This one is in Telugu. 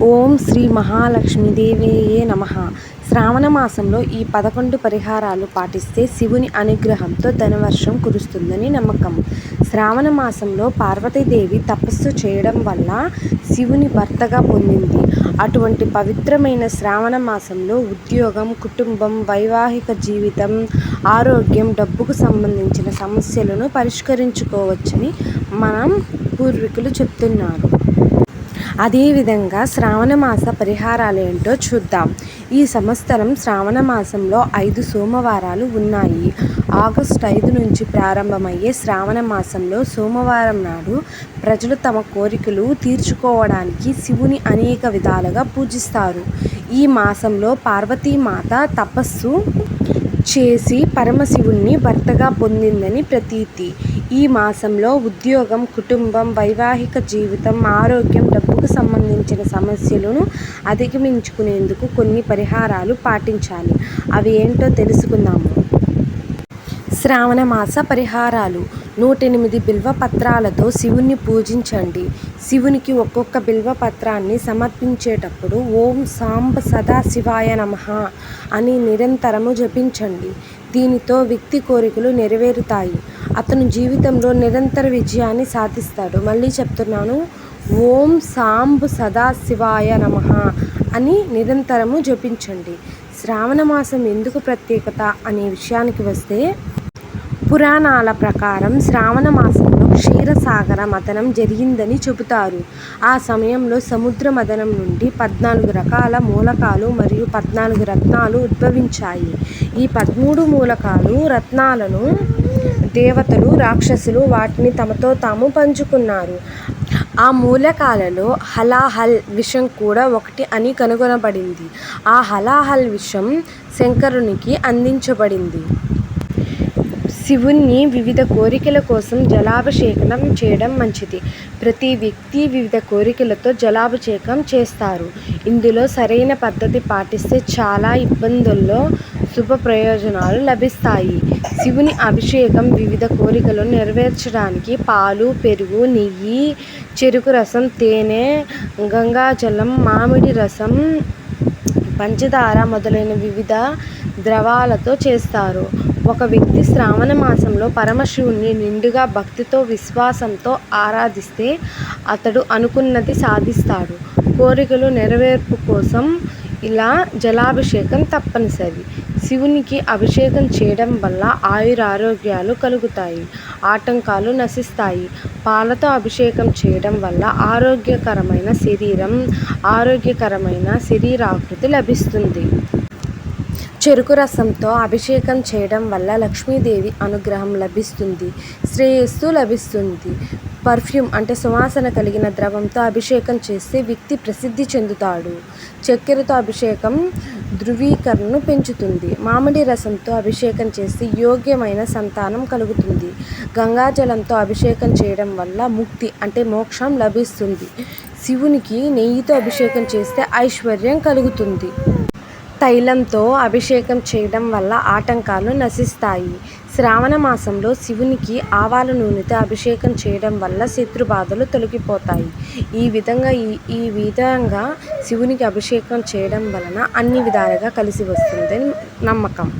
ఓం శ్రీ మహాలక్ష్మీదేవియే నమః. శ్రావణ మాసంలో ఈ 11 పరిహారాలు పాటిస్తే శివుని అనుగ్రహంతో ధనవర్షం కురుస్తుందని నమ్మకం. శ్రావణ మాసంలో పార్వతీదేవి తపస్సు చేయడం వల్ల శివుని భర్తగా పొందింది. అటువంటి పవిత్రమైన శ్రావణ మాసంలో ఉద్యోగం, కుటుంబం, వైవాహిక జీవితం, ఆరోగ్యం, డబ్బుకు సంబంధించిన సమస్యలను పరిష్కరించుకోవచ్చని మనం పూర్వీకులు చెప్తున్నారు. అదేవిధంగా శ్రావణ మాస పరిహారాలేంటో చూద్దాం. ఈ సంవత్సరం శ్రావణ మాసంలో 5 సోమవారాలు ఉన్నాయి. ఆగస్టు 5 నుంచి ప్రారంభమయ్యే శ్రావణ మాసంలో సోమవారం నాడు ప్రజలు తమ కోరికలు తీర్చుకోవడానికి శివుని అనేక విధాలుగా పూజిస్తారు. ఈ మాసంలో పార్వతీమాత తపస్సు చేసి పరమశివుణ్ణి భర్తగా పొందిందని ప్రతీతి. ఈ మాసంలో ఉద్యోగం, కుటుంబం, వైవాహిక జీవితం, ఆరోగ్యం, డబ్బుకు సంబంధించిన సమస్యలను అధిగమించుకునేందుకు కొన్ని పరిహారాలు పాటించాలి. అవి ఏంటో తెలుసుకుందాము. శ్రావణ మాస పరిహారాలు. 108 బిల్వ పత్రాలతో శివుణ్ణి పూజించండి. శివునికి ఒక్కొక్క బిల్వ పత్రాన్ని సమర్పించేటప్పుడు ఓం సాంబ సదా శివాయ నమః అని నిరంతరము జపించండి. దీనితో వ్యక్తి కోరికలు నెరవేరుతాయి. అతను జీవితంలో నిరంతర విజయాన్ని సాధిస్తాడు. మళ్ళీ చెప్తున్నాను, ఓం సాంబ సదా శివాయ నమః అని నిరంతరము జపించండి. శ్రావణ మాసం ఎందుకు ప్రత్యేకత అనే విషయానికి వస్తే, పురాణాల ప్రకారం శ్రావణ మాసంలో క్షీరసాగర మథనం జరిగిందని చెబుతారు. ఆ సమయంలో సముద్ర మథనం నుండి 14 రకాల మూలకాలు మరియు 14 రత్నాలు ఉద్భవించాయి. ఈ 13 మూలకాలు రత్నాలను దేవతలు, రాక్షసులు వాటిని తమతో తాము పంచుకున్నారు. ఆ మూలకాలలో హలాహల్ విషం కూడా ఒకటి అని కనుగొనబడింది. ఆ హలాహల్ విషం శంకరునికి అందించబడింది. శివుణ్ణి వివిధ కోరికల కోసం జలాభిషేకం చేయడం మంచిది. ప్రతి వ్యక్తి వివిధ కోరికలతో జలాభిషేకం చేస్తారు. ఇందులో సరైన పద్ధతి పాటిస్తే చాలా ఇబ్బందుల్లో శుభ ప్రయోజనాలు లభిస్తాయి. శివుని అభిషేకం వివిధ కోరికలను నెరవేర్చడానికి పాలు, పెరుగు, నెయ్యి, చెరుకు రసం, తేనె, గంగాజలం, మామిడి రసం, పంచదార మొదలైన వివిధ ద్రవాలతో చేస్తారు. ఒక వ్యక్తి శ్రావణ మాసంలో పరమశివుణ్ణి నిండుగా భక్తితో, విశ్వాసంతో ఆరాధిస్తే అతడు అనుకున్నది సాధిస్తాడు. కోరికలు నెరవేర్పు కోసం ఇలా జలాభిషేకం తప్పనిసరి. శివునికి అభిషేకం చేయడం వల్ల ఆయురారోగ్యాలు కలుగుతాయి, ఆటంకాలు నశిస్తాయి. పాలతో అభిషేకం చేయడం వల్ల ఆరోగ్యకరమైన శరీరాకృతి లభిస్తుంది. చెరుకు రసంతో అభిషేకం చేయడం వల్ల లక్ష్మీదేవి అనుగ్రహం లభిస్తుంది, శ్రేయస్సు లభిస్తుంది. పర్ఫ్యూమ్ అంటే సువాసన కలిగిన ద్రవంతో అభిషేకం చేస్తే వ్యక్తి ప్రసిద్ధి చెందుతాడు. చక్కెరతో అభిషేకం ధృవీకరణను పెంచుతుంది. మామిడి రసంతో అభిషేకం చేస్తే యోగ్యమైన సంతానం కలుగుతుంది. గంగాజలంతో అభిషేకం చేయడం వల్ల ముక్తి అంటే మోక్షం లభిస్తుంది. శివునికి నెయ్యితో అభిషేకం చేస్తే ఐశ్వర్యం కలుగుతుంది. తైలంతో అభిషేకం చేయడం వల్ల ఆటంకాలు నశిస్తాయి. శ్రావణ మాసంలో శివునికి ఆవాల నూనెతో అభిషేకం చేయడం వల్ల శత్రుబాధలు తొలగిపోతాయి. ఈ విధంగా శివునికి అభిషేకం చేయడం వలన అన్ని విధాలుగా కలిసి వస్తుందని నమ్మకం.